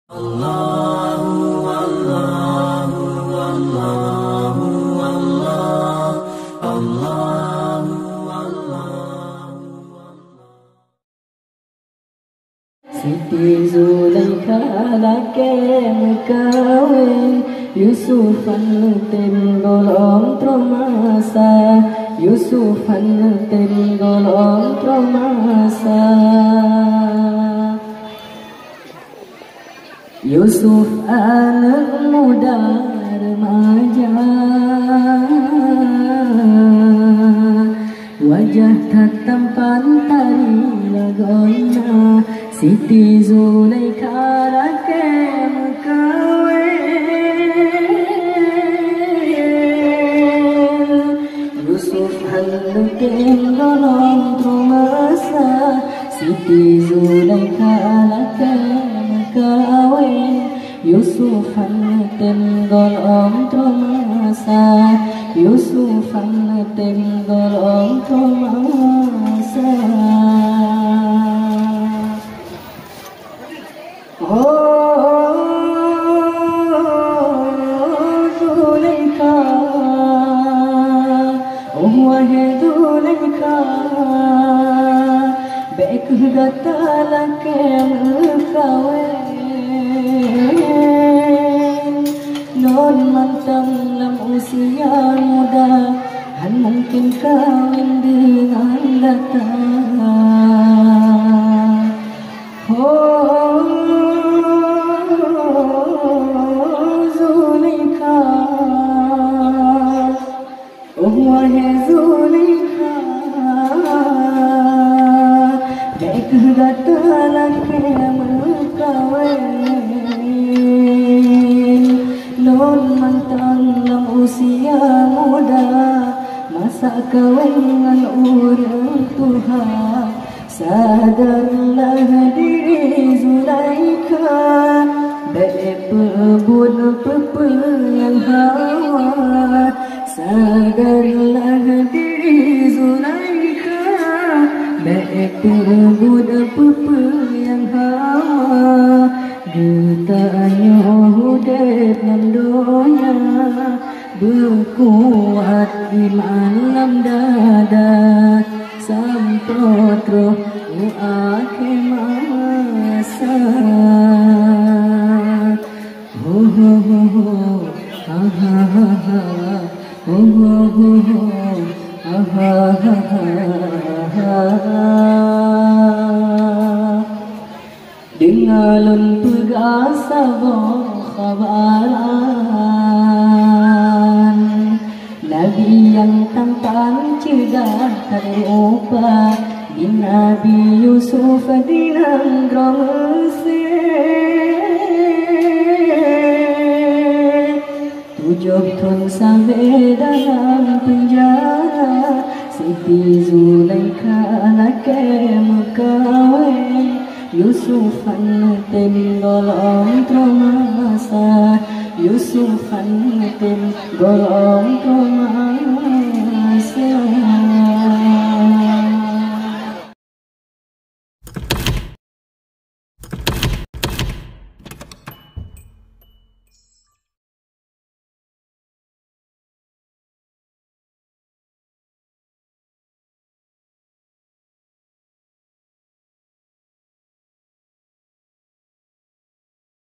Siti Zulaikha lake kawin Yusufan tim golong tromasa Yusufan tim golong tromasa Yusuf anak muda remaja wajah tak tampan tari lagoina Siti Zulaikha lake kawin Yusuf halutin golong tromasa Siti Zulaikha lake kawin Yusuf halutin golong tromasa Yusuf halutin golong tromasa Zulaikha, wahai Zulaikha, baik datang ke kawin. Non mantan dalam usia muda, han mungkin kawin dengan datang. Wahai Zulaikha, baik datang ke kawin. Non mantan dalam usia muda, masa kawin orang Tuhan. Sadarlah diri Zulaikha, baik pebun yang hawa. Sadarlah diri Zulaikha, baik pebun yang hawa. Getanya hudep nan doya, berkuat di malam dada. Samprot roh akhir masa. Dengalun pergasa khabaran Nabi yang tampan cerdas terupa di Nabi Yusuf di nanggrong Mesir 7 tahun sampai dalam penjara Siti Zulaikha lake kawin Yusufan tim golong tromasa Yusufan tim golong tromasa